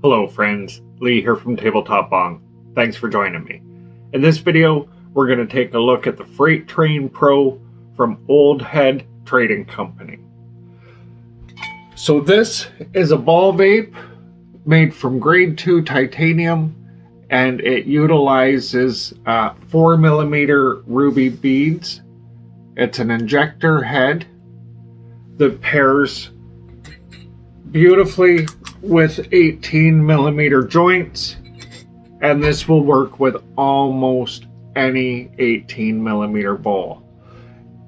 Hello friends, Lee here from TableTop Bong. Thanks for joining me. In this video, we're going to take a look at the Freight Train Pro from Old Head Trading Company. So this is a ball vape made from grade 2 titanium, and it utilizes 4mm ruby beads. It's an injector head that pairs beautifully with 18mm joints, and this will work with almost any 18mm ball.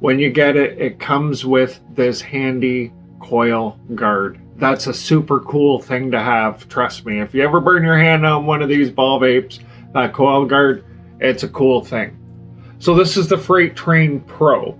When you get it, it comes with this handy coil guard. That's a super cool thing to have, trust me. If you ever burn your hand on one of these ball vapes, that coil guard, it's a cool thing. So this is the Freight Train Pro.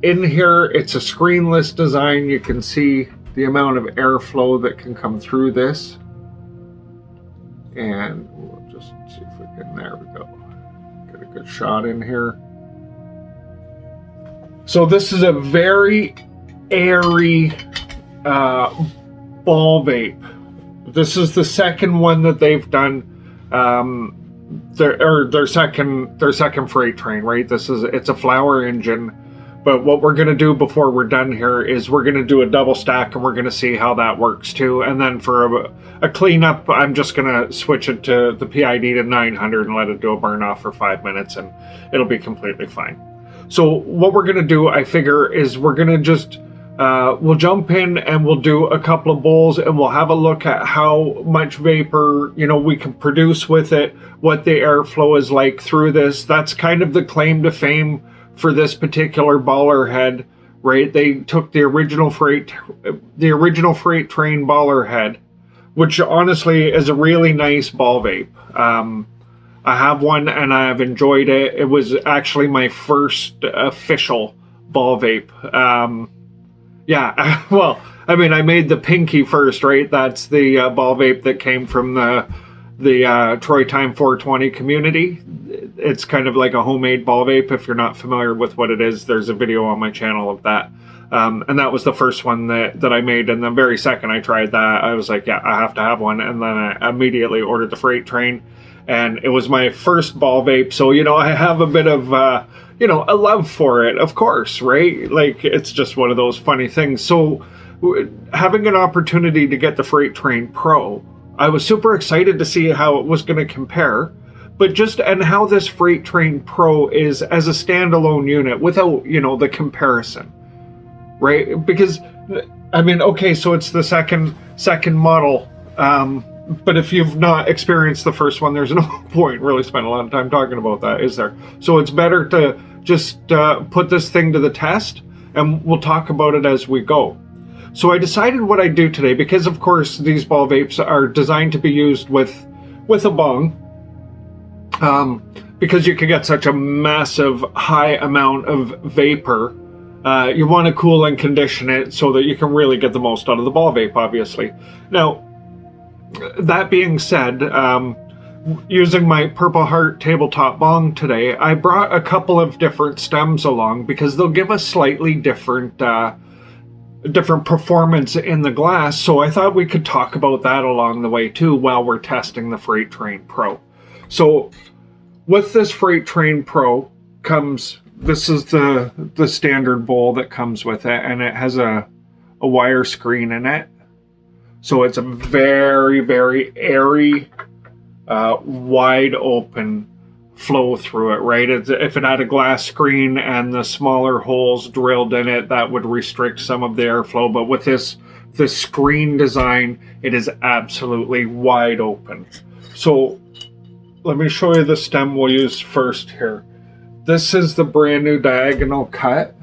In here, it's a screenless design. You can see the amount of airflow that can come through this. And we'll just see if we can, there we go. Get a good shot in here. So this is a very airy ball vape. This is the second one that they've done. Their second freight train, right? It's a flower engine. But what we're going to do before we're done here is we're going to do a double stack, and we're going to see how that works too. And then for a cleanup, I'm just going to switch it to the PID to 900 and let it do a burn off for 5 minutes, and it'll be completely fine. So what we're going to do, I figure, is we're going to just, we'll jump in and we'll do a couple of bowls, and we'll have a look at how much vapor, we can produce with it, what the airflow is like through this. That's kind of the claim to fame for this particular baller head, right? They took the original freight train baller head, which honestly is a really nice ball vape. I have one and I have enjoyed it. It was actually my first official ball vape. Yeah, well, I mean, I made the Pinky first, right? That's the ball vape that came from the Troy Time 420 community. It's kind of like a homemade ball vape. If you're not familiar with what it is, there's a video on my channel of that. And that was the first one that I made. And the very second I tried that, I was like, yeah, I have to have one. And then I immediately ordered the Freight Train. And it was my first ball vape. So, I have a bit of, a love for it, of course, right? Like, it's just one of those funny things. So having an opportunity to get the Freight Train Pro, I was super excited to see how it was going to compare. And how this Freight Train Pro is as a standalone unit without, the comparison, right? Because, I mean, okay, so it's the second model, but if you've not experienced the first one, there's no point really spending a lot of time talking about that, is there? So it's better to just put this thing to the test, and we'll talk about it as we go. So I decided what I'd do today, because of course these ball vapes are designed to be used with a bong, because you can get such a massive high amount of vapor. You want to cool and condition it so that you can really get the most out of the ball vape, obviously. Now, that being said, using my Purple Heart TableTop Bong today, I brought a couple of different stems along because they'll give us slightly different performance in the glass. So I thought we could talk about that along the way too while we're testing the Freight Train Pro. So with this Freight Train Pro comes, this is the standard bowl that comes with it, and it has a wire screen in it. So it's a very, very airy, wide open flow through it, right? If it had a glass screen and the smaller holes drilled in it, that would restrict some of the airflow. But with this screen design, it is absolutely wide open. So let me show you the stem we'll use first here. This is the brand new diagonal cut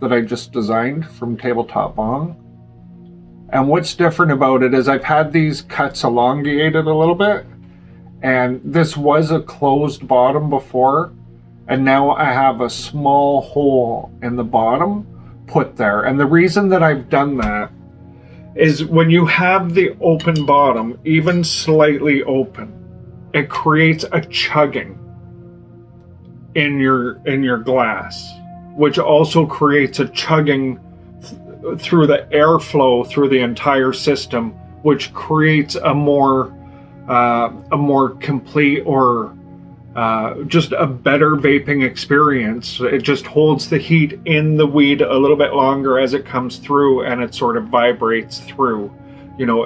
that I just designed from TableTop Bong. And what's different about it is I've had these cuts elongated a little bit, and this was a closed bottom before, and now I have a small hole in the bottom put there. And the reason that I've done that is when you have the open bottom, even slightly open, it creates a chugging in your glass, which also creates a chugging through the airflow through the entire system which creates a more complete or just a better vaping experience. It just holds the heat in the weed a little bit longer as it comes through, and it sort of vibrates through,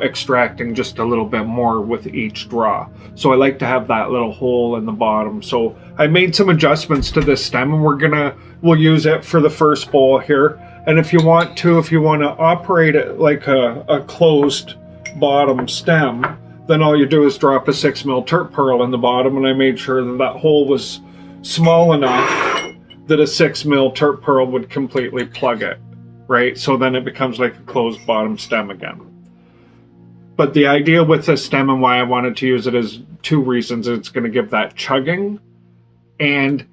extracting just a little bit more with each draw. So I like to have that little hole in the bottom. So I made some adjustments to this stem, and we'll use it for the first bowl here. And if you want to operate it like a closed bottom stem, then all you do is drop a 6 mil terp pearl in the bottom, and I made sure that hole was small enough that a 6 mil terp pearl would completely plug it, right? So then it becomes like a closed bottom stem again. But the idea with this stem and why I wanted to use it is 2 reasons. It's going to give that chugging, and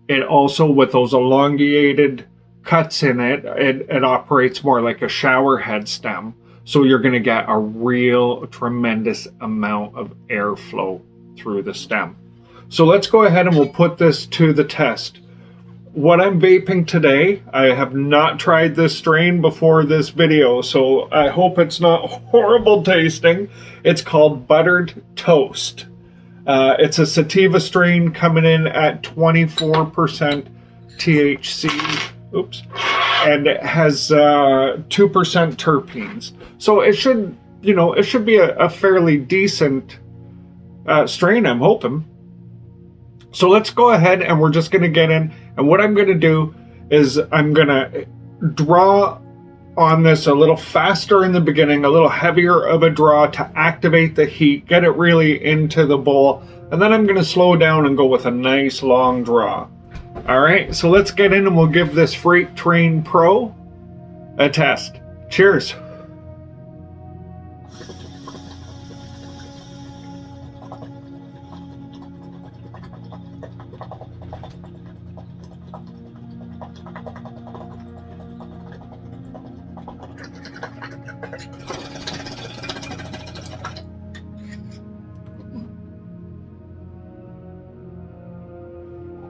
it also, with those elongated cuts in it, it operates more like a shower head stem. So you're going to get a real tremendous amount of airflow through the stem. So let's go ahead and we'll put this to the test. What I'm vaping today, I have not tried this strain before this video, so I hope it's not horrible tasting. It's called Buttered Toast. It's a sativa strain coming in at 24% THC. Oops. And it has 2% terpenes. So it should be a fairly decent strain, I'm hoping. So let's go ahead and we're just going to get in. And what I'm going to do is I'm going to draw on this a little faster in the beginning, a little heavier of a draw to activate the heat, get it really into the bowl. And then I'm going to slow down and go with a nice long draw. All right, so let's get in and we'll give this Freight Train Pro a test. Cheers.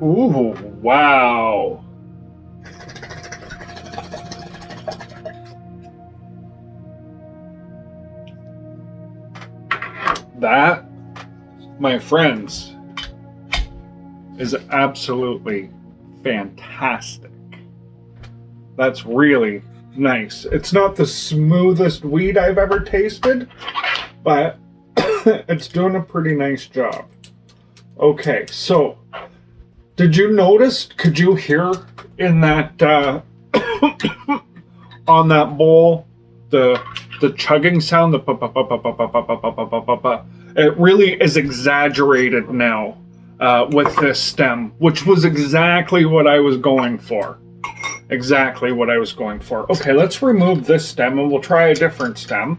Ooh, wow. That, my friends, is absolutely fantastic. That's really nice. It's not the smoothest weed I've ever tasted, but it's doing a pretty nice job. Okay, so did you notice, could you hear in that, on that bowl, the chugging sound, the pa-pa-pa-pa-pa-pa-pa-pa-pa-pa-pa-pa. It really is exaggerated now with this stem, which was exactly what I was going for. Exactly what I was going for. Okay, let's remove this stem and we'll try a different stem.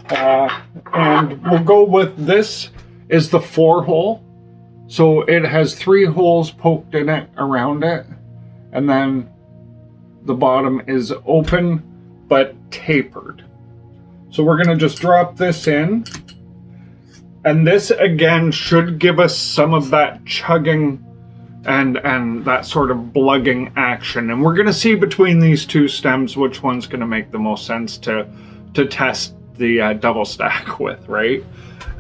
And we'll go with this is the 4-hole. So it has 3 holes poked in it around it, and then the bottom is open but tapered. So we're going to just drop this in, and this again should give us some of that chugging and that sort of blugging action. And we're going to see between these 2 stems which one's going to make the most sense to test the double stack with, right?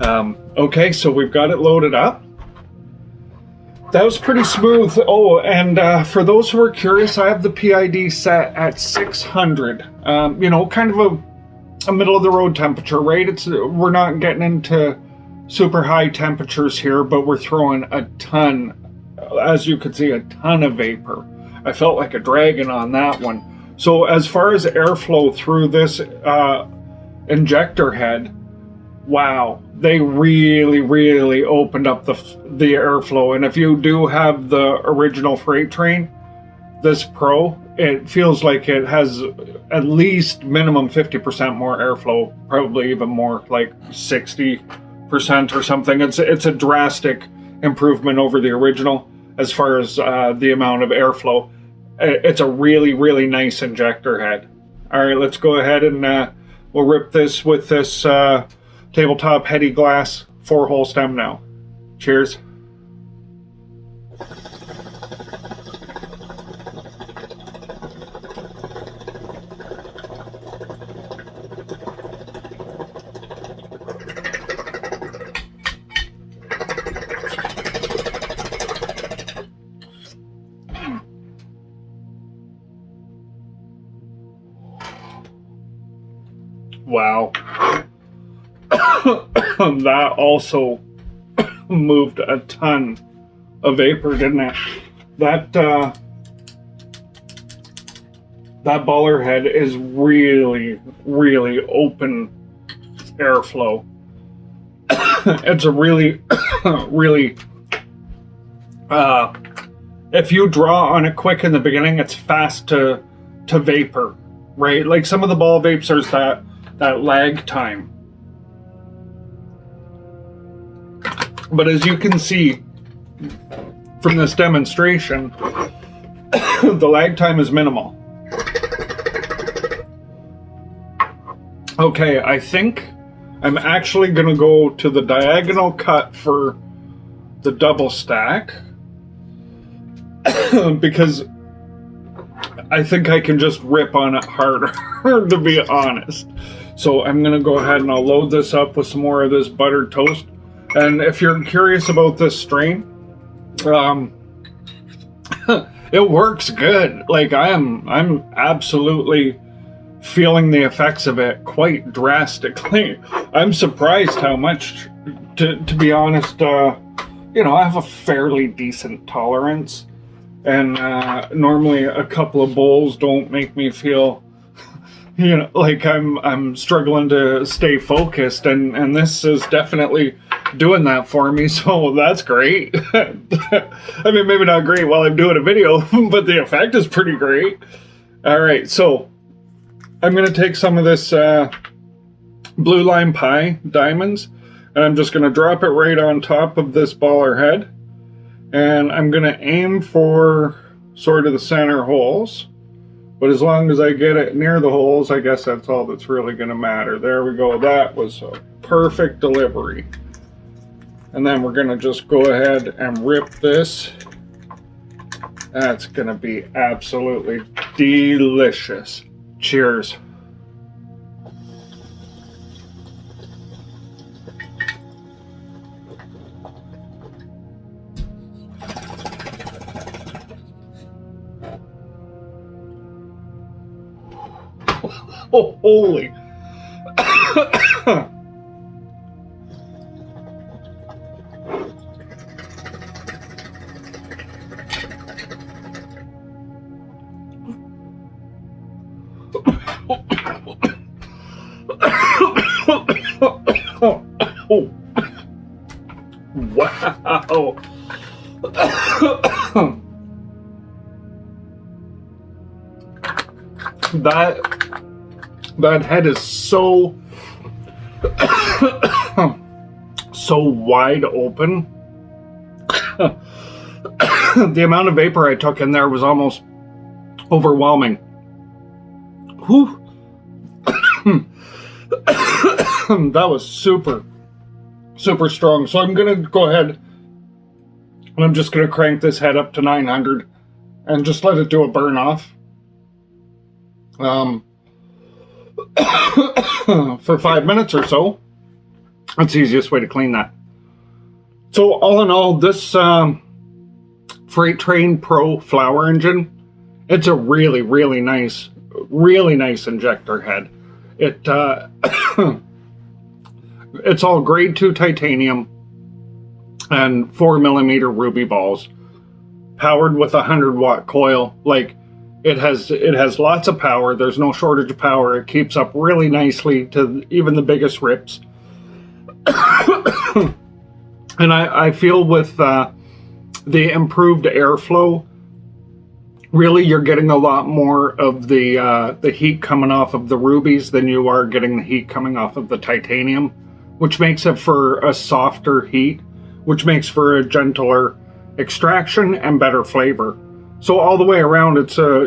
Okay, so we've got it loaded up. That was pretty smooth. Oh, and for those who are curious, I have the PID set at 600. Kind of a middle of the road temperature, right? We're not getting into super high temperatures here, but we're throwing a ton, as you can see, a ton of vapor. I felt like a dragon on that one. So as far as airflow through this injector head, wow, they really opened up the airflow. And if you do have the original Freight Train, this Pro, it feels like it has at least minimum 50% more airflow, probably even more, like 60% or something. It's a drastic improvement over the original as far as the amount of airflow. It's a really nice injector head. All right, let's go ahead and we'll rip this with this TableTop Heady Glass 4-hole stem now. Cheers. Wow. That also moved a ton of vapor, didn't it? That baller head is really, really open airflow. It's a really, really, if you draw on it quick in the beginning, it's fast to vapor, right? Like some of the ball vapes, there's that lag time. But as you can see from this demonstration, the lag time is minimal. Okay, I think I'm actually going to go to the diagonal cut for the double stack because I think I can just rip on it harder, to be honest. So I'm going to go ahead and I'll load this up with some more of this buttered toast. And if you're curious about this strain, it works good. Like I'm absolutely feeling the effects of it quite drastically. I'm surprised how much, to be honest, I have a fairly decent tolerance, and normally a couple of bowls don't make me feel, like I'm struggling to stay focused, and this is definitely doing that for me, so that's great. I mean, maybe not great while I'm doing a video, but the effect is pretty great. All right, so I'm going to take some of this Blue Lime Pie diamonds, and I'm just going to drop it right on top of this baller head, and I'm going to aim for sort of the center holes, but as long as I get it near the holes, I guess that's all that's really going to matter. There we go. That was a perfect delivery. And then we're going to just go ahead and rip this. That's going to be absolutely delicious. Cheers. Oh, holy. Wow. That head is so so wide open. The amount of vapor I took in there was almost overwhelming. Whew. That was super strong. So I'm gonna go ahead and I'm just gonna crank this head up to 900 and just let it do a burn off for 5 minutes or so. That's the easiest way to clean that. So all in all, this Freight Train Pro flower engine, it's a really nice injector head. It it's all grade 2 titanium and 4mm ruby balls, powered with a 100-watt coil. Like it has lots of power. There's no shortage of power. It keeps up really nicely to even the biggest rips. And I feel with the improved airflow, really you're getting a lot more of the heat coming off of the rubies than you are getting the heat coming off of the titanium, which makes it for a softer heat, which makes for a gentler extraction and better flavor. So all the way around, it's a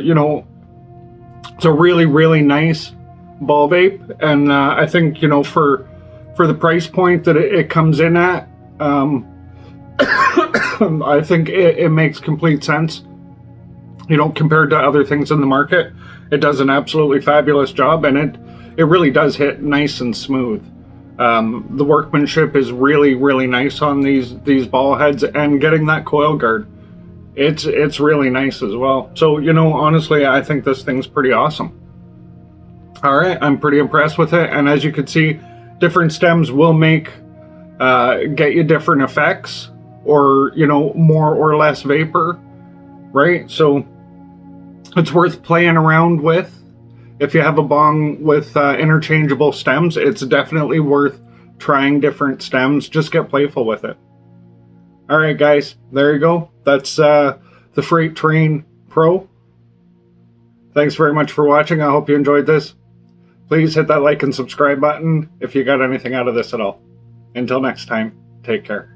really nice ball vape, and I think for the price point that it comes in at, I think it makes complete sense. Compared to other things in the market, it does an absolutely fabulous job, and it really does hit nice and smooth. The workmanship is really nice on these ball heads, and getting that coil guard, it's really nice as well. So honestly, I think this thing's pretty awesome. All right, I'm pretty impressed with it. And as you can see, different stems will get you different effects, or, more or less vapor, right? So it's worth playing around with. If you have a bong with interchangeable stems, it's definitely worth trying different stems. Just get playful with it. All right, guys, there you go. That's the Freight Train Pro. Thanks very much for watching. I hope you enjoyed this. Please hit that like and subscribe button if you got anything out of this at all. Until next time, take care.